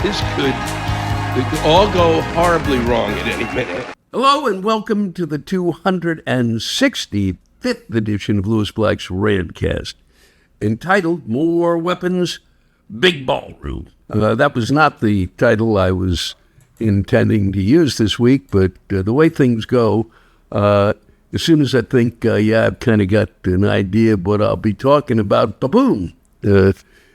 This could all go horribly wrong at any minute. Hello and welcome to the 265th edition of Lewis Black's Rantcast, entitled More Weapons, Big Ballroom. That was not the title I was intending to use this week, but the way things go, as soon as I think, I've kind of got an idea of what I'll be talking about, ba-boom,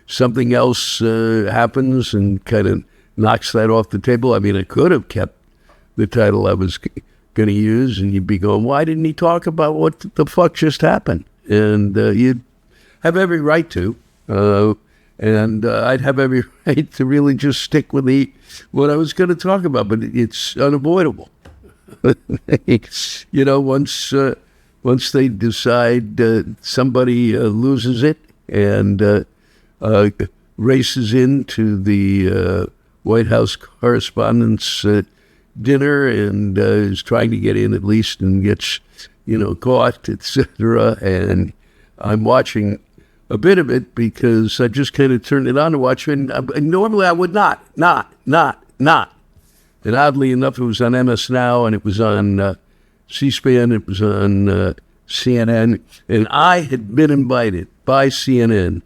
something else happens and kind of knocks that off the table. I mean, I could have kept the title I was going to use, and you'd be going, why didn't he talk about what the fuck just happened? And you'd have every right to, and I'd have every right to really just stick with what I was going to talk about, but it's unavoidable. You know, once they decide somebody loses it and races into the White House Correspondents' dinner and is trying to get in at least and gets, caught, etc. And I'm watching a bit of it because I just kind of turned it on to watch it. And normally I would not. And oddly enough, it was on MS Now and it was on C-SPAN, it was on CNN. And I had been invited by CNN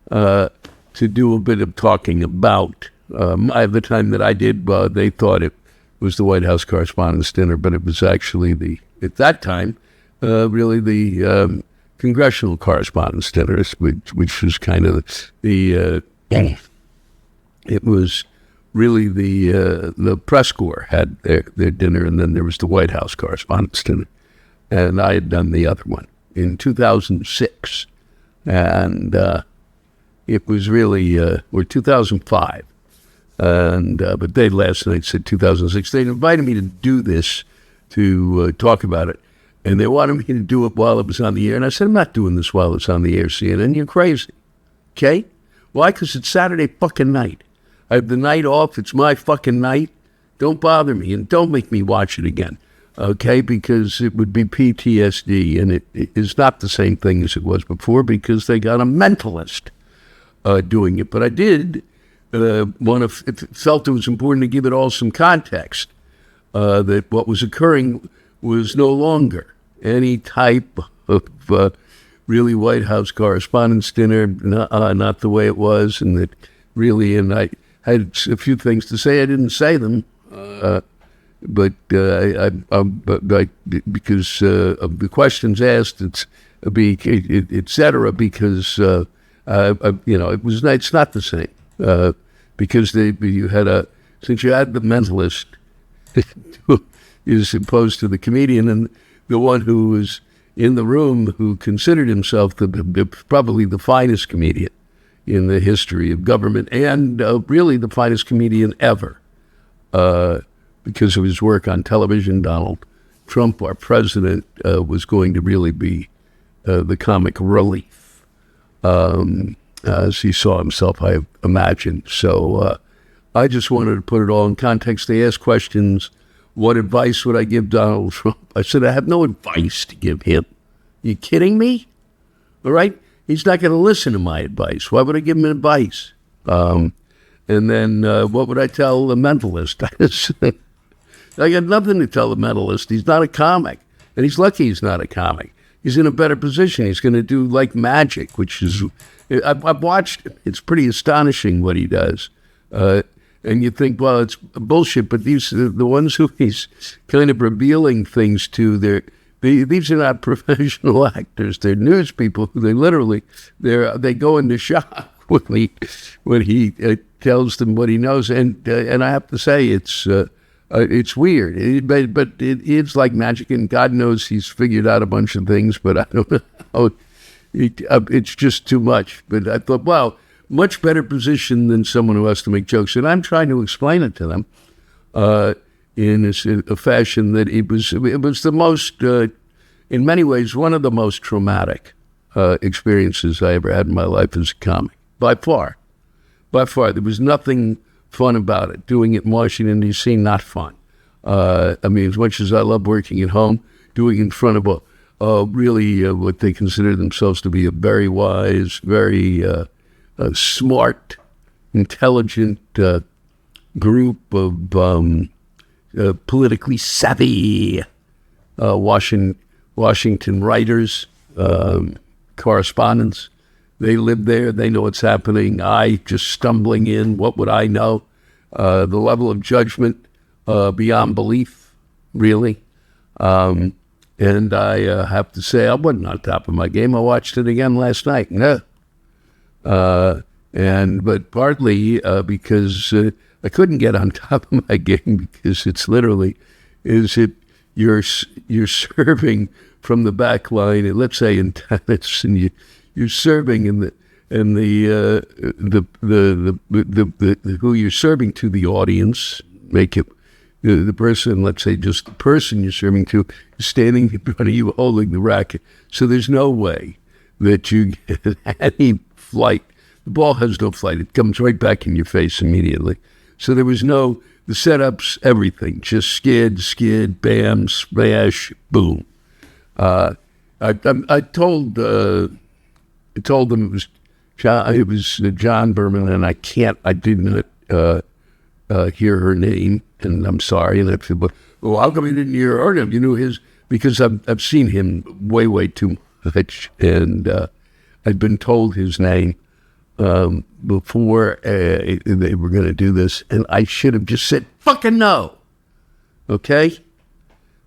to do a bit of talking about, at the time that I did, they thought it was the White House Correspondents' Dinner, but it was actually at that time, really the Congressional Correspondents' Dinner, which was kind of it was really the press corps had their dinner, and then there was the White House Correspondents' Dinner. And I had done the other one in 2006. And it was really, or 2005. And but they last night said 2006. They invited me to do this, to talk about it. And they wanted me to do it while it was on the air. And I said, I'm not doing this while it's on the air, CNN. You're crazy. Okay? Why? Because it's Saturday fucking night. I have the night off. It's my fucking night. Don't bother me and don't make me watch it again. Okay? Because it would be PTSD. And it is not the same thing as it was before because they got a mentalist doing it. But I did felt it was important to give it all some context, that what was occurring was no longer any type of really White House Correspondents' Dinner, not the way it was, and that really, and I had a few things to say. I didn't say them, but because of the questions asked, et cetera, because it's not the same. Because since you had the mentalist as opposed to the comedian, and the one who was in the room who considered himself probably the finest comedian in the history of government and really the finest comedian ever because of his work on television. Donald Trump, our president, was going to really be the comic relief. As he saw himself, I imagine. So I just wanted to put it all in context. They asked questions, what advice would I give Donald Trump? I said, I have no advice to give him. You kidding me? All right? He's not going to listen to my advice. Why would I give him advice? And then what would I tell the mentalist? I got nothing to tell the mentalist. He's not a comic. And he's lucky he's not a comic. He's in a better position. He's going to do like magic, which is... I've watched it. It's pretty astonishing what he does. And you think, well, it's bullshit, but the ones who he's kind of revealing things to, these are not professional actors. They're news people. They go into shock when he tells them what he knows. And I have to say, it's weird. But it's like magic, and God knows he's figured out a bunch of things, but I don't know how it's just too much. But I thought, wow, much better position than someone who has to make jokes. And I'm trying to explain it to them in a fashion that it was the most, in many ways, one of the most traumatic experiences I ever had in my life as a comic. By far. There was nothing fun about it. Doing it in Washington, D.C., not fun. I mean, as much as I love working at home, doing it in front of really what they consider themselves to be a very wise, very smart, intelligent group of politically savvy Washington writers, correspondents. They live there. They know what's happening. I just stumbling in. What would I know? The level of judgment beyond belief, really. And I have to say, I wasn't on top of my game. I watched it again last night. But partly because I couldn't get on top of my game, because it's literally, you're serving from the back line, and let's say in tennis, and you're serving in the who you're serving to, the audience, make it the person, let's say just the person you're serving to, is standing in front of you holding the racket. So there's no way that you get any flight. The ball has no flight. It comes right back in your face immediately. So there was the setups, everything, just skid, bam, smash, boom. I told them it was John Berman, and I didn't hear her name, and I'm sorry. And I said, well, how come you didn't hear her name? You knew his, because I've seen him way too much, and I'd been told his name before they were going to do this, and I should have just said fucking no, okay?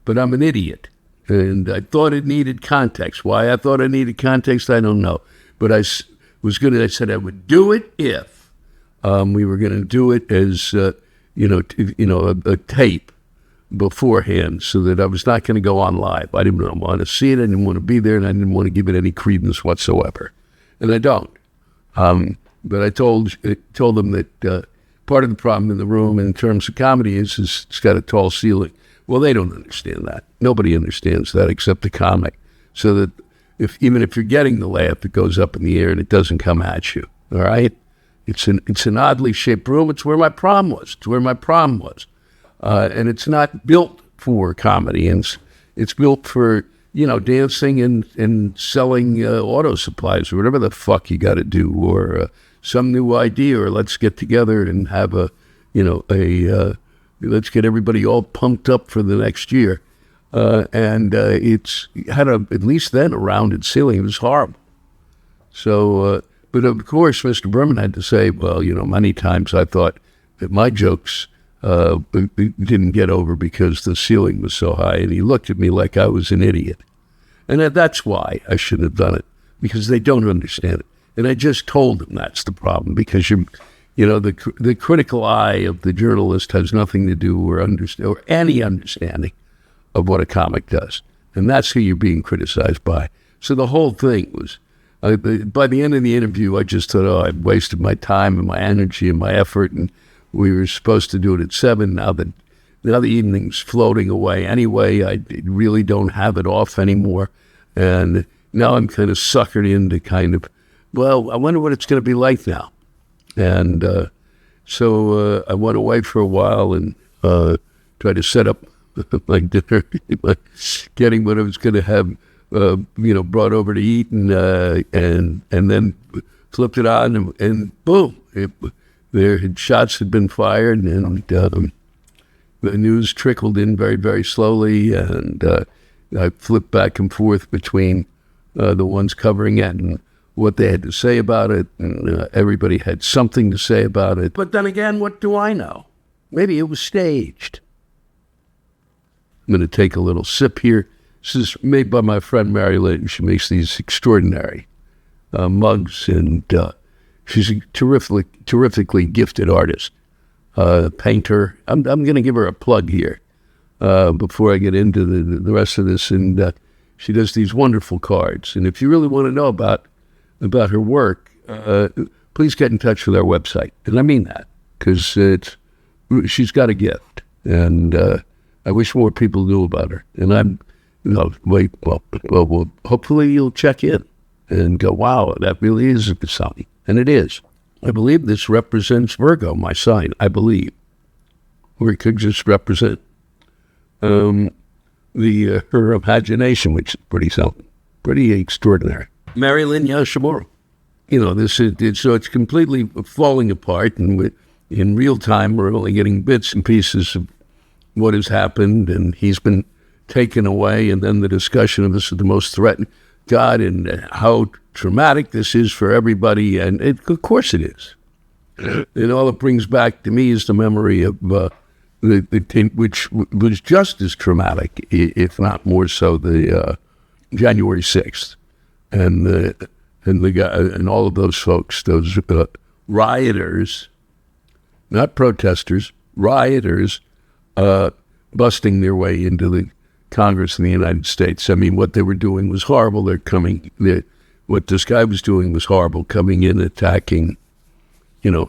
But I'm an idiot, and I thought it needed context. Why I thought it needed context, I don't know. But I said I would do it if we were going to do it as a tape beforehand, so that I was not going to go on live. I didn't want to see it. I didn't want to be there, and I didn't want to give it any credence whatsoever. And I don't. But I told them that part of the problem in the room in terms of comedy is it's got a tall ceiling. Well, they don't understand that. Nobody understands that except the comic. So that even if you're getting the laugh, it goes up in the air and it doesn't come at you. All right? It's an oddly shaped room. It's where my prom was. And it's not built for comedy. And it's built for, dancing and selling auto supplies or whatever the fuck you got to do, or some new idea, or let's get together and have let's get everybody all pumped up for the next year. It's had at least then a rounded ceiling. It was horrible. So, but of course, Mr. Berman had to say, well, many times I thought that my jokes didn't get over because the ceiling was so high, and he looked at me like I was an idiot. And that's why I shouldn't have done it, because they don't understand it. And I just told them that's the problem, because the critical eye of the journalist has nothing to do or any understanding of what a comic does. And that's who you're being criticized by. So the whole thing was, by the end of the interview, I just thought, I've wasted my time and my energy and my effort, and we were supposed to do it at 7. Now the evening's floating away anyway. I really don't have it off anymore. And now I'm kind of suckered into I wonder what it's going to be like now. And so I went away for a while and tried to set up my dinner, getting what I was going to have, brought over to eat, and then flipped it on, and boom, shots had been fired, and the news trickled in very, very slowly, and I flipped back and forth between the ones covering it and what they had to say about it, and everybody had something to say about it. But then again, what do I know? Maybe it was staged. I'm going to take a little sip here. This is made by my friend Mary Lynn. She makes these extraordinary mugs, and she's a terrifically gifted artist, painter. I'm going to give her a plug here before I get into the rest of this. And she does these wonderful cards. And if you really want to know about her work, please get in touch with our website. And I mean that, because she's got a gift, and I wish more people knew about her. And hopefully you'll check in and go, wow, that really is a good sign. And it is. I believe this represents Virgo, my sign, I believe. Or it could just represent her imagination, which is pretty extraordinary. Mary Lynn Yoshimura. So it's completely falling apart, and in real time. We're only getting bits and pieces of what has happened, and he's been taken away, and then the discussion of this is the most threatened God and how traumatic this is for everybody, and of course it is. And all it brings back to me is the memory of which was just as traumatic, if not more so, the January 6th, and the guy and all of those folks, those rioters, not protesters, rioters, busting their way into the Congress in the United States. I mean, what they were doing was horrible. What this guy was doing was horrible, coming in, attacking,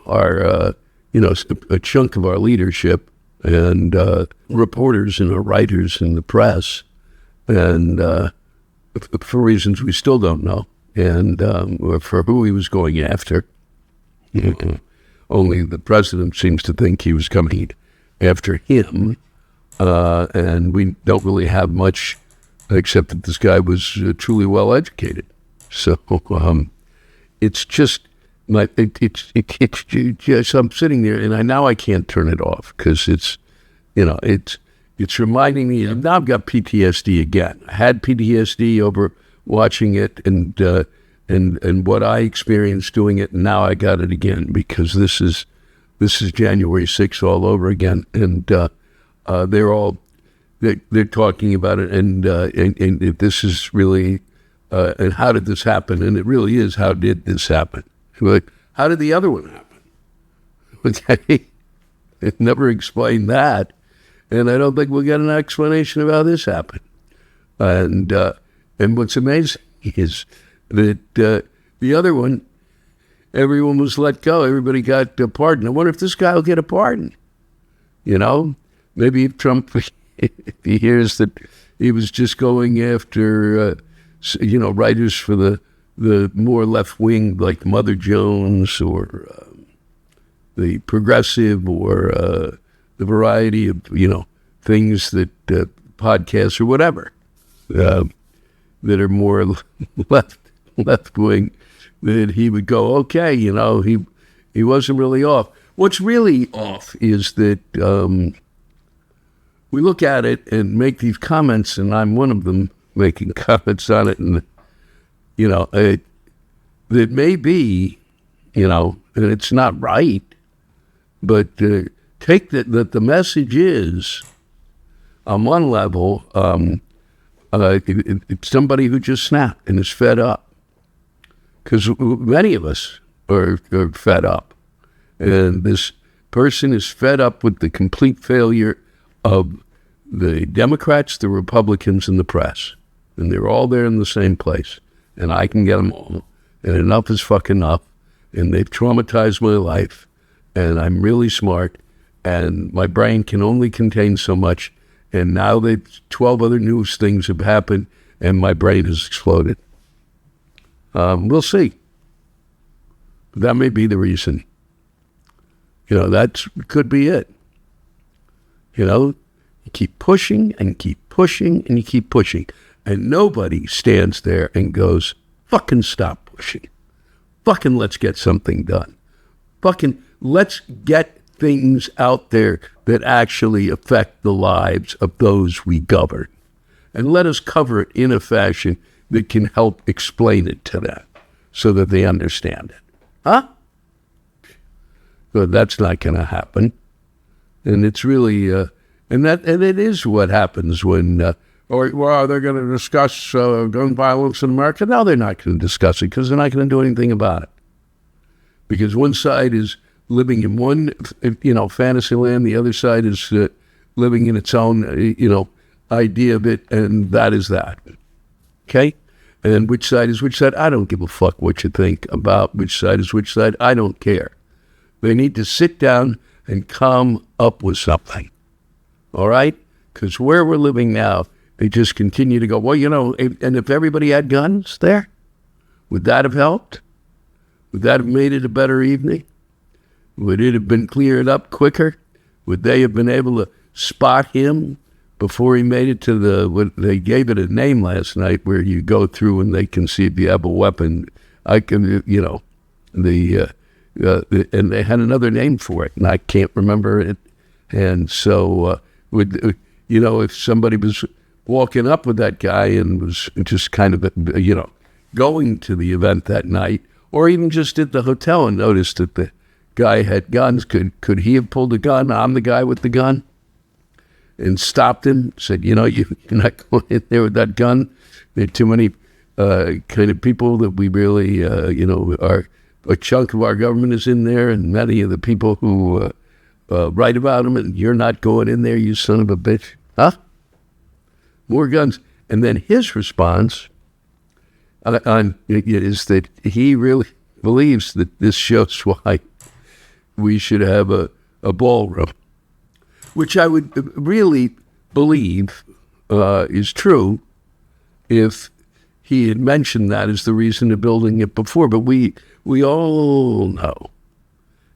our, a chunk of our leadership and reporters and writers in the press, and for reasons we still don't know, and for who he was going after. Only the president seems to think he was coming after him, and we don't really have much except that this guy was truly well educated. So it's just it's just, I'm sitting there and now I can't turn it off because it's reminding me. Now I've got PTSD again. I had PTSD over watching it and what I experienced doing it, and now I got it again because this is January 6th all over again, and they're talking about it, and this is really and how did this happen? And it really is, how did this happen? But how did the other one happen? Okay, it never explained that, and I don't think we'll get an explanation of how this happened. And what's amazing is that the other one, everyone was let go. Everybody got a pardon. I wonder if this guy will get a pardon. Maybe if Trump, if he hears that he was just going after, writers for the more left wing, like Mother Jones or the Progressive or the variety of things that podcasts or whatever that are more left wing, that he would go, okay, he wasn't really off. What's really off is that we look at it and make these comments, and I'm one of them making comments on it, and that may be, and it's not right, but take that the message is, on one level, it's somebody who just snapped and is fed up. Because many of us are fed up. And this person is fed up with the complete failure of the Democrats, the Republicans, and the press. And they're all there in the same place. And I can get them all. And enough is fucking enough. And they've traumatized my life. And I'm really smart. And my brain can only contain so much. And now 12 other new things have happened. And my brain has exploded. We'll see. That may be the reason. That could be it. You keep pushing and keep pushing and you keep pushing. And nobody stands there and goes, fucking stop pushing. Fucking let's get something done. Fucking let's get things out there that actually affect the lives of those we govern. And let us cover it in a fashion that can help explain it to them so that they understand it. Huh? But that's not going to happen. And it's really, and it is what happens when, they're going to discuss gun violence in America. No, they're not going to discuss it because they're not going to do anything about it. Because one side is living in one, fantasy land. The other side is living in its own, idea of it, and that is that. Okay? And which side is which side? I don't give a fuck what you think about which side is which side. I don't care. They need to sit down and come up with something. All right? Because where we're living now, they just continue to go, well, and if everybody had guns there, would that have helped? Would that have made it a better evening? Would it have been cleared up quicker? Would they have been able to spot him before he made it to they gave it a name last night where you go through and they can see if you have a weapon. I can, and they had another name for it, and I can't remember it. And so, if somebody was walking up with that guy and was just kind of, going to the event that night, or even just at the hotel and noticed that the guy had guns, could he have pulled a gun on the guy with the gun and stopped him, said, you're not going in there with that gun? There are too many kind of people that we really, a chunk of our government is in there, and many of the people who write about them, and you're not going in there, you son of a bitch. Huh? More guns. And then his response is that he really believes that this shows why we should have a ballroom, which I would really believe is true if he had mentioned that as the reason of building it before. But we all know,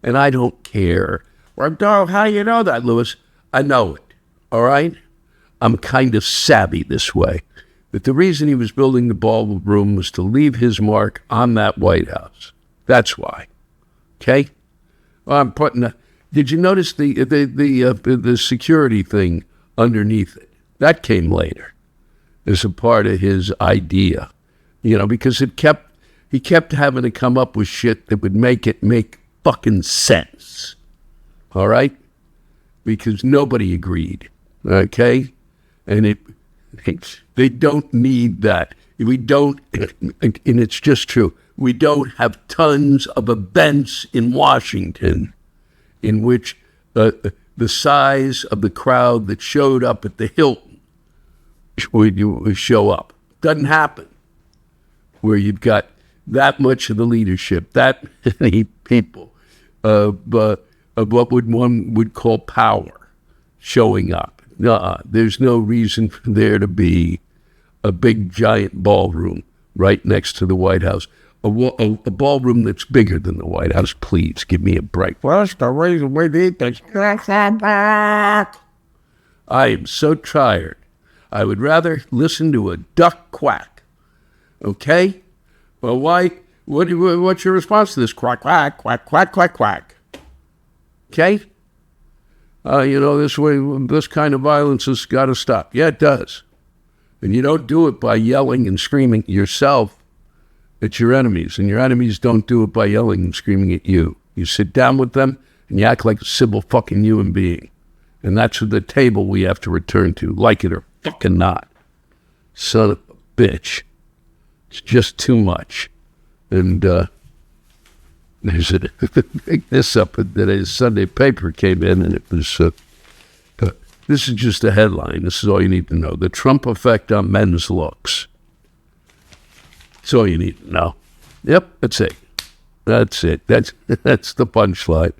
and I don't care. Well, how you know that, Louis? I know it, all right? I'm kind of savvy this way. That the reason he was building the ballroom was to leave his mark on that White House. That's why. Okay? I'm putting. Did you notice the security thing underneath it? That came later, as a part of his idea. Because he kept having to come up with shit that would make fucking sense. All right? Because nobody agreed. Okay? And they don't need that. We don't, and it's just true, we don't have tons of events in Washington in which the size of the crowd that showed up at the Hilton would show up. Doesn't happen. Where you've got that much of the leadership, that many people, of what one would call power showing up. There's no reason for there to be a big giant ballroom right next to the White House. A ballroom that's bigger than the White House. Please give me a break. What's the reason we need this? I am so tired. I would rather listen to a duck quack. Okay? Well, why? What's your response to this? Quack, quack, quack, quack, quack, quack. Okay? This kind of violence has got to stop. Yeah, it does. And you don't do it by yelling and screaming yourself at your enemies. And your enemies don't do it by yelling and screaming at you. You sit down with them and you act like a civil fucking human being. And that's the table we have to return to, like it or fucking not. Son of a bitch. It's just too much. And there's this up that a Sunday paper came in, and it was, this is just a headline. This is all you need to know. The Trump effect on men's looks. That's all you need to know. Yep, that's it. That's it. That's the punchline.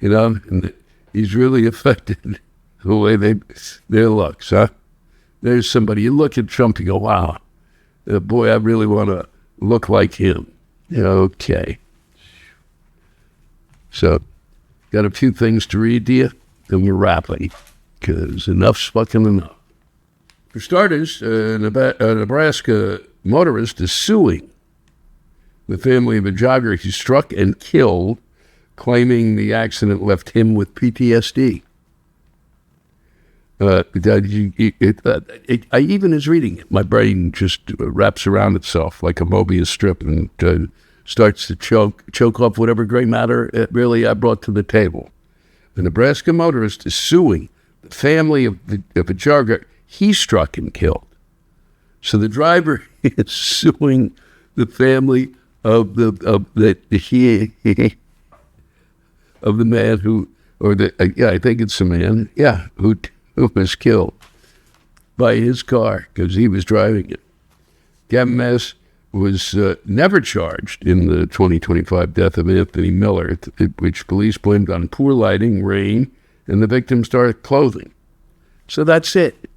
And he's really affected the way their looks, huh? There's somebody, you look at Trump, you go, wow, boy, I really want to look like him. Okay. So, got a few things to read to you, then we're wrapping, because enough's fucking enough. For starters, a Nebraska motorist is suing the family of a jogger he struck and killed, claiming the accident left him with PTSD. I even as reading it, my brain just wraps around itself like a Mobius strip and starts to choke off whatever gray matter I brought to the table. The Nebraska motorist is suing the family of a jogger he struck and killed. So the driver is suing the family of the man who, I think it's a man, who was killed by his car because he was driving it. Gavin Mass was never charged in the 2025 death of Anthony Miller, which police blamed on poor lighting, rain, and the victim's dark clothing. So that's it.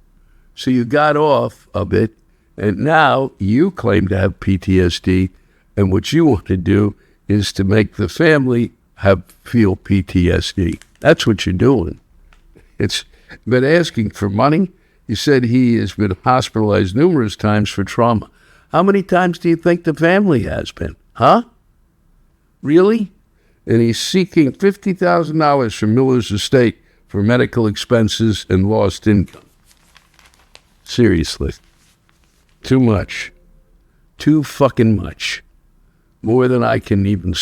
So you got off of it, and now you claim to have PTSD, and what you want to do is to make the family feel PTSD. That's what you're doing. It's been asking for money. He said he has been hospitalized numerous times for trauma. How many times do you think the family has been? Huh? Really? and he's seeking $50,000 from Miller's estate for medical expenses and lost income. Seriously. Too much. Too fucking much. More than I can even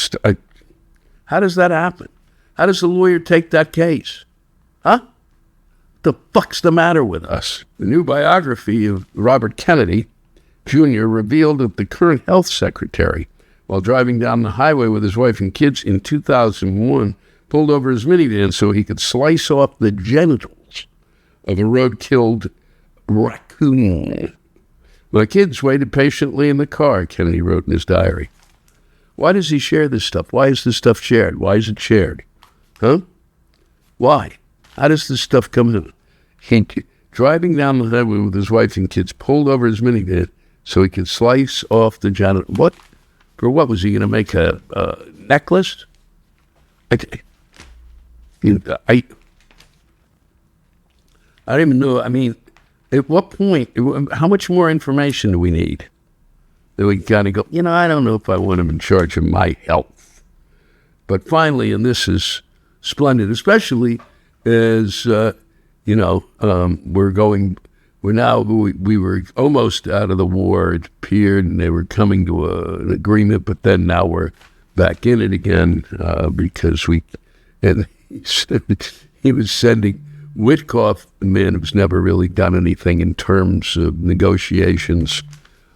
How does that happen? How does the lawyer take that case? Huh? The fuck's the matter with us? The new biography of Robert Kennedy Jr. revealed that the current health secretary, while driving down the highway with his wife and kids in 2001, pulled over his minivan so he could slice off the genitals of a road-killed raccoon. My kids waited patiently in the car, Kennedy wrote in his diary. Why does he share this stuff? Why is this stuff shared? Why is it shared? Huh? Why? How does this stuff come in? He, driving down the highway with his wife and kids, pulled over his minivan so he could slice off the genital. What? For what? Was he going to make a necklace? I don't even know. I mean, at what point, how much more information do we need? That we kind of go, I don't know if I want him in charge of my health. But finally, and this is splendid, especially as, we were almost out of the war, it appeared, and they were coming to an agreement, but then now we're back in it again because he was sending Witkoff, a man who's never really done anything in terms of negotiations,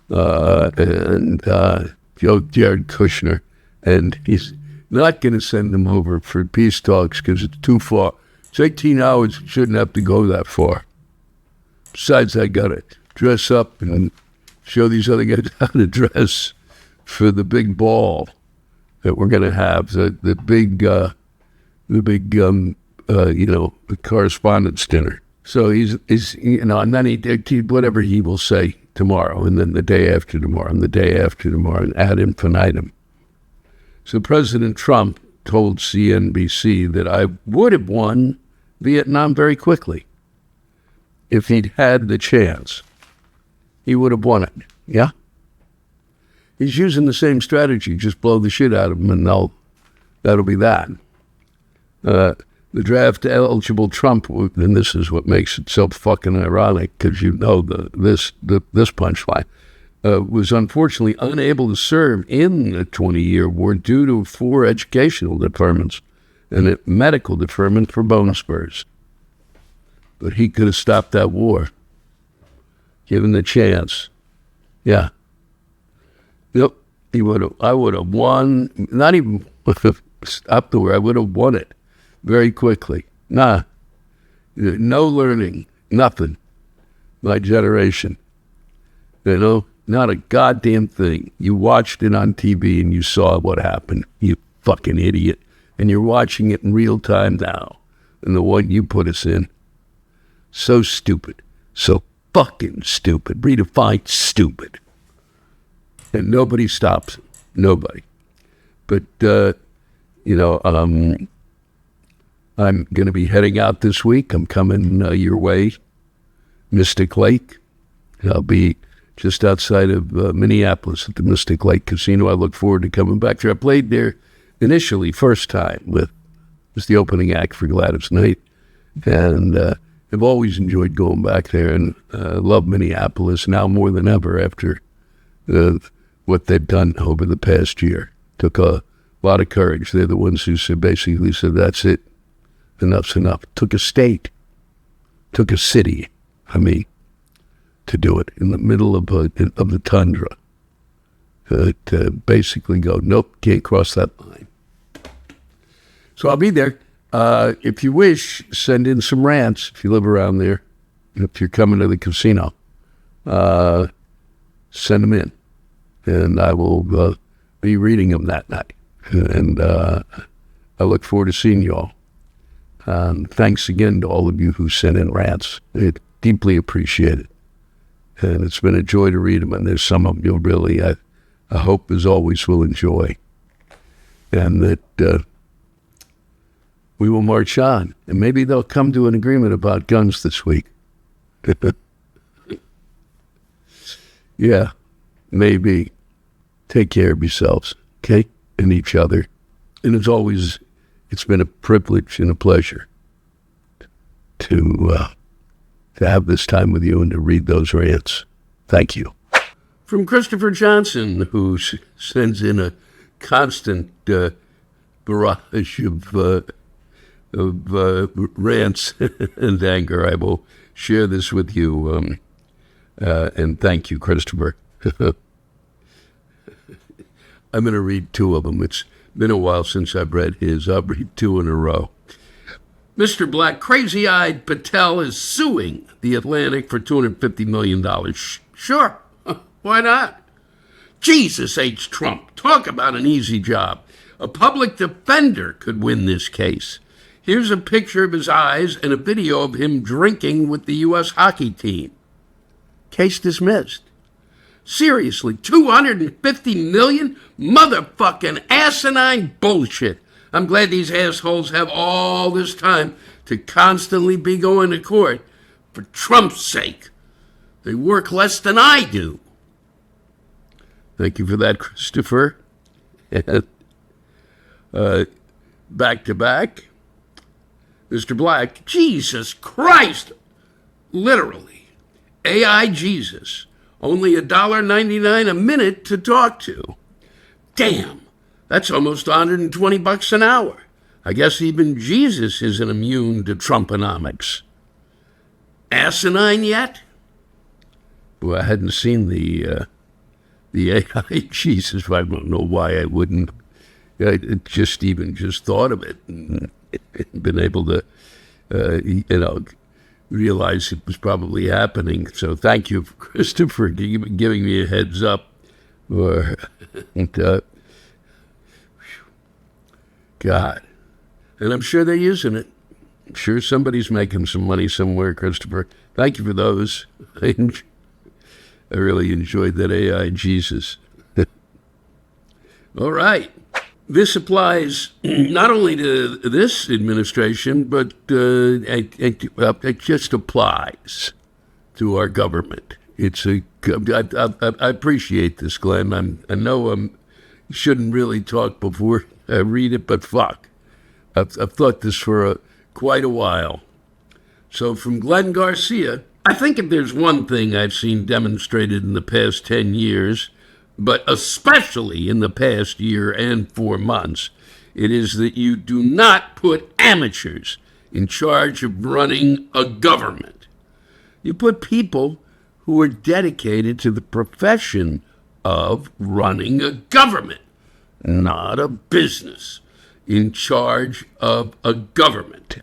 and Jared Kushner, and he's not going to send them over for peace talks because it's too far. It's 18 hours, it shouldn't have to go that far. Besides, I got to dress up and show these other guys how to dress for the big ball that we're going to have, the big correspondence dinner. So he's and then he whatever he will say tomorrow, and then the day after tomorrow, and the day after tomorrow, and ad infinitum. So President Trump told CNBC that I would have won Vietnam very quickly. If he'd had the chance, he would have won it. Yeah? He's using the same strategy, just blow the shit out of them, and that'll be that. The draft-eligible Trump, and this is what makes it so fucking ironic, because this punchline, was unfortunately unable to serve in the 20-year war due to 4 educational deferments and a medical deferment for bone spurs. But he could have stopped that war, given the chance. Yeah. Yep, I would have won, not even stopped the war, I would have won it very quickly. No learning, nothing. My generation. Not a goddamn thing. You watched it on TV and you saw what happened, you fucking idiot. And you're watching it in real time now. And the one you put us in. So stupid. So fucking stupid. Redefined stupid. And nobody stops it. Nobody. But, I'm going to be heading out this week. I'm coming your way, Mystic Lake. I'll be just outside of Minneapolis at the Mystic Lake Casino. I look forward to coming back there. I played there initially, first time, was the opening act for Gladys Knight. And I've always enjoyed going back there, and love Minneapolis now more than ever after what they've done over the past year. Took a lot of courage. They're the ones who basically said, that's it. Enough's enough. Took a state, took a city, to do it in the middle of the tundra. To basically go, nope, can't cross that line. So I'll be there. If you wish, send in some rants if you live around there. If you're coming to the casino, send them in. And I will be reading them that night. And I look forward to seeing you all. Thanks again to all of you who sent in rants. It's deeply appreciated. And it's been a joy to read them. And there's some of them you'll really, I hope as always, will enjoy. And that we will march on. And maybe they'll come to an agreement about guns this week. Yeah, maybe. Take care of yourselves, okay? And each other. And as always, it's been a privilege and a pleasure to have this time with you and to read those rants. Thank you. From Christopher Johnson, who sends in a constant barrage of rants and anger, I will share this with you. And thank you, Christopher. I'm going to read two of them. It's been a while since I've read his. I'll read two in a row. Mr. Black, crazy-eyed Patel is suing the Atlantic for $250 million. Sure, why not? Jesus H. Trump, talk about an easy job. A public defender could win this case. Here's a picture of his eyes and a video of him drinking with the U.S. hockey team. Case dismissed. Seriously, $250 million? Motherfucking asinine bullshit. I'm glad these assholes have all this time to constantly be going to court for Trump's sake. They work less than I do. Thank you for that, Christopher. Back to back. Mr. Black, Jesus Christ. Literally. AI Jesus. Only $1.99 a minute to talk to. Damn, that's almost $120 an hour. I guess even Jesus isn't immune to Trumponomics. Asinine yet? Well, I hadn't seen the AI Jesus. I don't know why I wouldn't. I just thought of it and been able to, realize it was probably happening. So thank you, Christopher, for giving me a heads up. God. And I'm sure they're using it. I'm sure somebody's making some money somewhere, Christopher. Thank you for those. I really enjoyed that AI Jesus. All right. This applies not only to this administration, but it just applies to our government. I appreciate this, Glenn. I know I shouldn't really talk before I read it, but fuck. I've thought this for quite a while. So from Glen Garcia, I think if there's one thing I've seen demonstrated in the past 10 years, but especially in the past year and 4 months, it is that you do not put amateurs in charge of running a government. You put people who are dedicated to the profession of running a government, not a business, in charge of a government.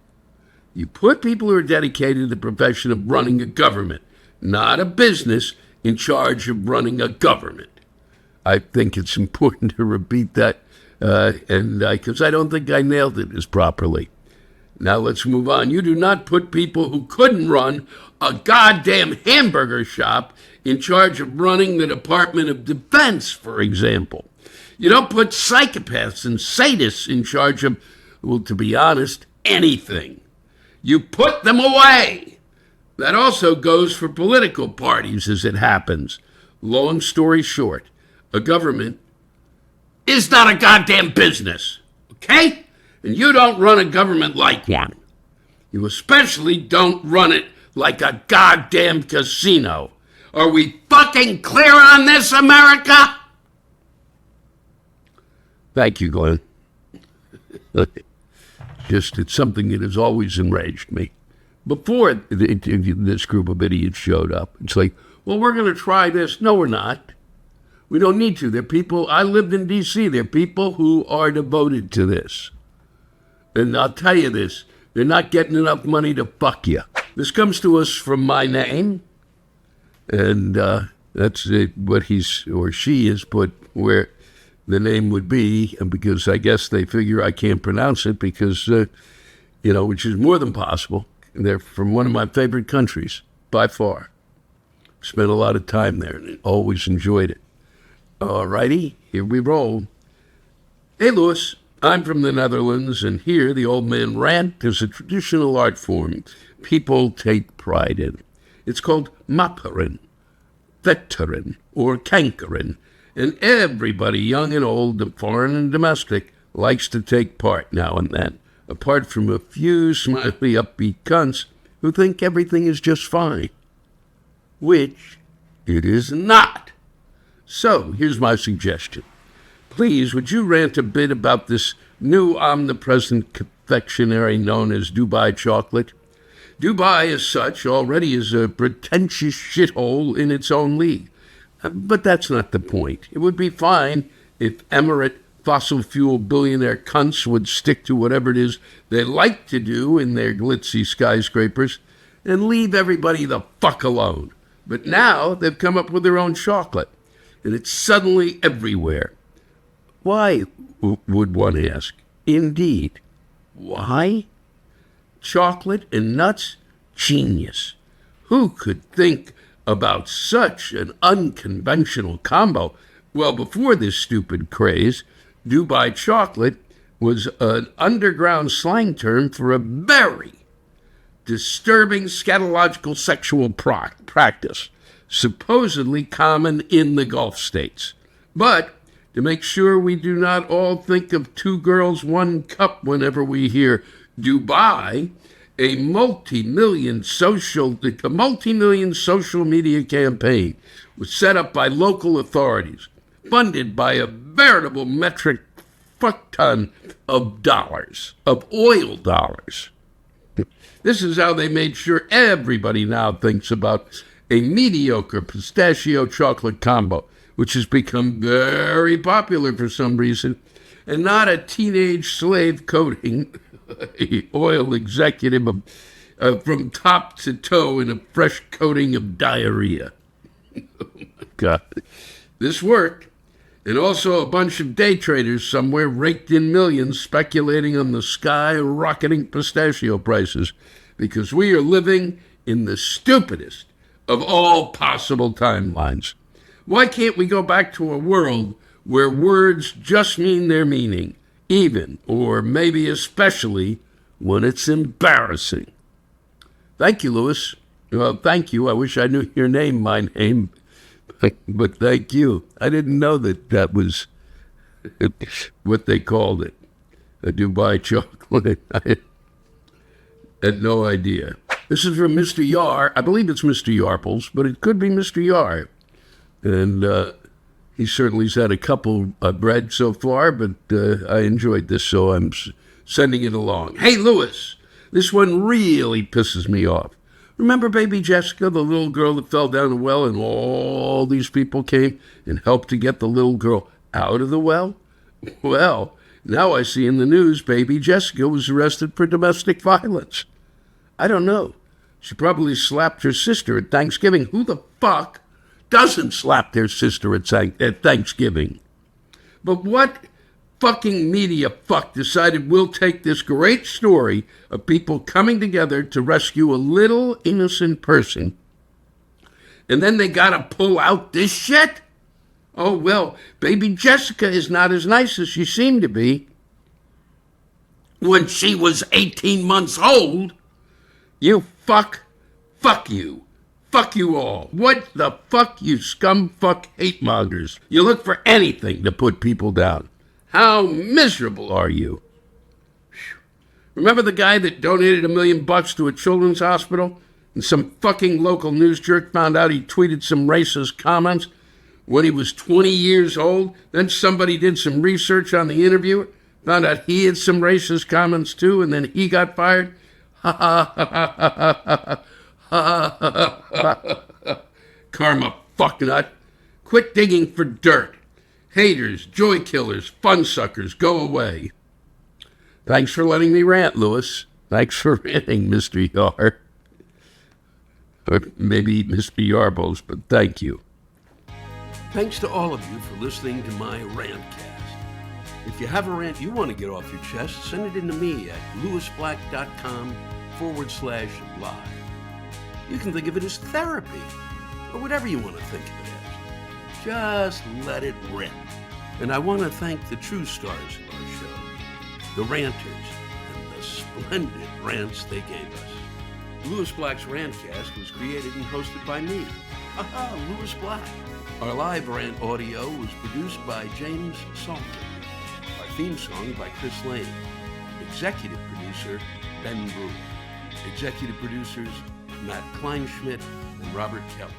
You put people who are dedicated to the profession of running a government, not a business, in charge of running a government. I think it's important to repeat that, because I don't think I nailed it as properly. Now let's move on. You do not put people who couldn't run a goddamn hamburger shop in charge of running the Department of Defense, for example. You don't put psychopaths and sadists in charge of, well, to be honest, anything. You put them away. That also goes for political parties, as it happens. Long story short, a government is not a goddamn business, okay? And you don't run a government like one. You especially don't run it like a goddamn casino. Are we fucking clear on this, America? Thank you, Glenn. It's something that has always enraged me. Before this group of idiots showed up, it's like, well, we're going to try this. No, we're not. We don't need to. They're people, I lived in D.C., they're people who are devoted to this. And I'll tell you this, they're not getting enough money to fuck you. This comes to us from my name, and that's what he's or she has put where the name would be, because I guess they figure I can't pronounce it because, which is more than possible. They're from one of my favorite countries, by far. Spent a lot of time there and always enjoyed it. All righty, here we roll. Hey, Louis, I'm from the Netherlands, and here the old man Rant is a traditional art form people take pride in. It's called mapperen, veteran, or kankeren, and everybody, young and old, foreign and domestic, likes to take part now and then, apart from a few smiley, upbeat cunts who think everything is just fine. Which it is not. So, here's my suggestion. Please, would you rant a bit about this new omnipresent confectionery known as Dubai chocolate? Dubai, as such, already is a pretentious shithole in its own league. But that's not the point. It would be fine if Emirate fossil fuel billionaire cunts would stick to whatever it is they like to do in their glitzy skyscrapers and leave everybody the fuck alone. But now they've come up with their own chocolate, and it's suddenly everywhere. Why, would one ask? Indeed. Why? Chocolate and nuts? Genius. Who could think about such an unconventional combo? Well, before this stupid craze, Dubai chocolate was an underground slang term for a very disturbing scatological sexual practice, supposedly common in the Gulf states. But to make sure we do not all think of two girls, one cup whenever we hear Dubai, a multi-million social media campaign was set up by local authorities, funded by a veritable metric fuck ton of dollars, of oil dollars. This is how they made sure everybody now thinks about a mediocre pistachio chocolate combo, which has become very popular for some reason, and not a teenage slave coating oil executive from top to toe in a fresh coating of diarrhea. God. This worked, and also a bunch of day traders somewhere raked in millions speculating on the skyrocketing pistachio prices, because we are living in the stupidest of all possible timelines. Why can't we go back to a world where words just mean their meaning, even, or maybe especially, when it's embarrassing? Thank you, Louis. Well, thank you. I wish I knew your name, my name, but thank you. I didn't know that was what they called it, a Dubai chocolate. I had no idea. This is from Mr. Yar. I believe it's Mr. Yarples, but it could be Mr. Yar. And he certainly's had a couple bread so far, but I enjoyed this, so I'm sending it along. Hey, Louis, this one really pisses me off. Remember baby Jessica, the little girl that fell down the well, and all these people came and helped to get the little girl out of the well? Well, now I see in the news baby Jessica was arrested for domestic violence. I don't know. She probably slapped her sister at Thanksgiving. Who the fuck doesn't slap their sister at Thanksgiving? But what fucking media fuck decided we'll take this great story of people coming together to rescue a little innocent person, and then they gotta pull out this shit? Oh, well, baby Jessica is not as nice as she seemed to be when she was 18 months old. You fuck you. Fuck you all. What the fuck, you scumfuck hate mongers? You look for anything to put people down. How miserable are you? Remember the guy that donated $1 million to a children's hospital? And some fucking local news jerk found out he tweeted some racist comments when he was 20 years old? Then somebody did some research on the interviewer, found out he had some racist comments too, and then he got fired? Ha ha ha ha ha ha ha ha ha. Karma fucknut. Quit digging for dirt. Haters, joy killers, fun suckers, go away. Thanks for letting me rant, Louis. Thanks for ranting, Mr. Yar. Or maybe Mr. Yarbles, but thank you. Thanks to all of you for listening to my Rantcast. If you have a rant you want to get off your chest, send it in to me at lewisblack.com/live. You can think of it as therapy, or whatever you want to think of it as. Just let it rip. And I want to thank the true stars of our show, the ranters, and the splendid rants they gave us. Louis Black's Rantcast was created and hosted by me. Aha, Louis Black. Our live rant audio was produced by James Salter. Our Theme song by Chris Lane. Executive producer, Ben Brewer. Executive producers, Matt Kleinschmidt and Robert Kelly.